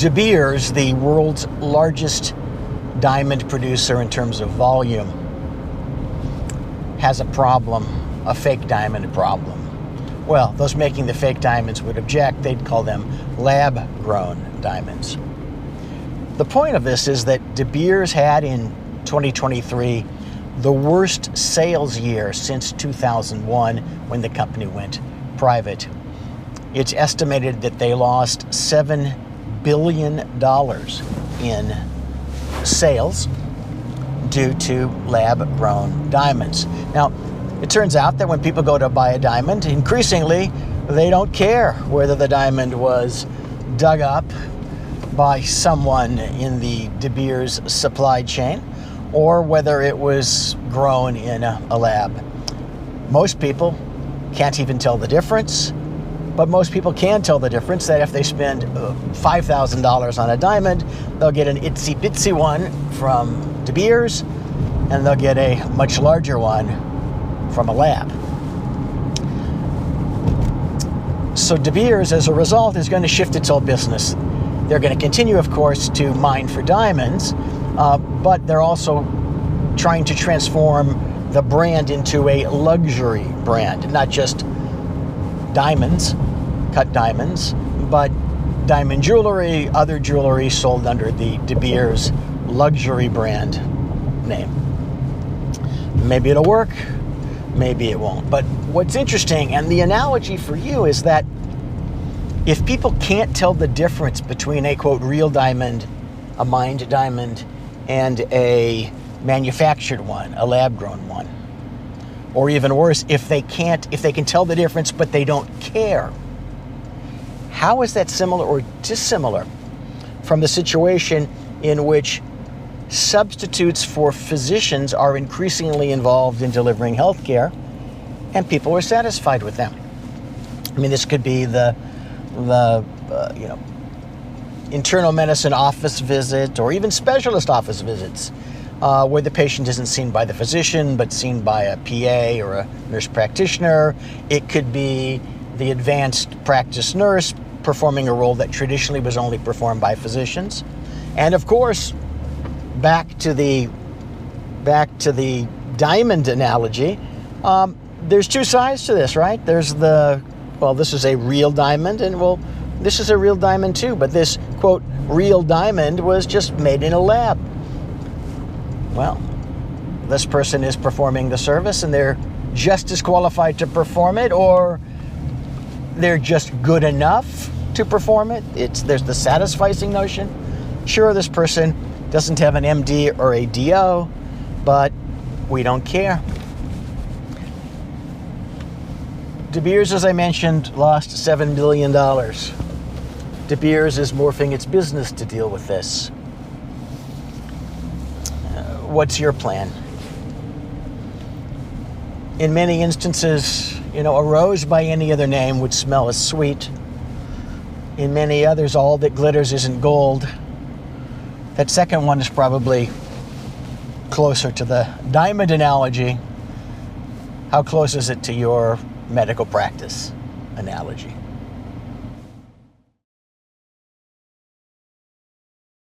De Beers, the world's largest diamond producer in terms of volume, has a problem, a fake diamond problem. Well, those making the fake diamonds would object. They'd call them lab-grown diamonds. The point of this is that De Beers had in 2023 the worst sales year since 2001 when the company went private. It's estimated that they lost $7 billion in sales due to lab-grown diamonds. Now, it turns out that when people go to buy a diamond, increasingly, they don't care whether the diamond was dug up by someone in the De Beers supply chain or whether it was grown in a lab. Most people can't even tell the difference, but most people can tell the difference that if they spend $5,000 on a diamond, they'll get an itsy-bitsy one from De Beers, and they'll get a much larger one from a lab. So De Beers, as a result, is going to shift its whole business. They're going to continue, of course, to mine for diamonds, but they're also trying to transform the brand into a luxury brand, not just diamonds, cut diamonds, but diamond jewelry, other jewelry sold under the De Beers luxury brand name. Maybe it'll work, maybe it won't. But what's interesting, and the analogy for you, is that if people can't tell the difference between a, quote, real diamond, a mined diamond, and a manufactured one, a lab-grown one, or even worse, if they can tell the difference but they don't care, how is that similar or dissimilar from the situation in which substitutes for physicians are increasingly involved in delivering health care and people are satisfied with them? I mean, this could be the internal medicine office visit or even specialist office visits where the patient isn't seen by the physician but seen by a PA or a nurse practitioner. It could be the advanced practice nurse performing a role that traditionally was only performed by physicians. And of course, back to the diamond analogy, there's two sides to this, right? There's this is a real diamond, and this is a real diamond too, but this, quote, real diamond was just made in a lab. Well, this person is performing the service and they're just as qualified to perform it, or they're just good enough to perform it. There's the satisficing notion. Sure, this person doesn't have an MD or a DO, but we don't care. De Beers, as I mentioned, lost $7 billion. De Beers is morphing its business to deal with this. What's your plan? In many instances, a rose by any other name would smell as sweet. In many others, all that glitters isn't gold. That second one is probably closer to the diamond analogy. How close is it to your medical practice analogy?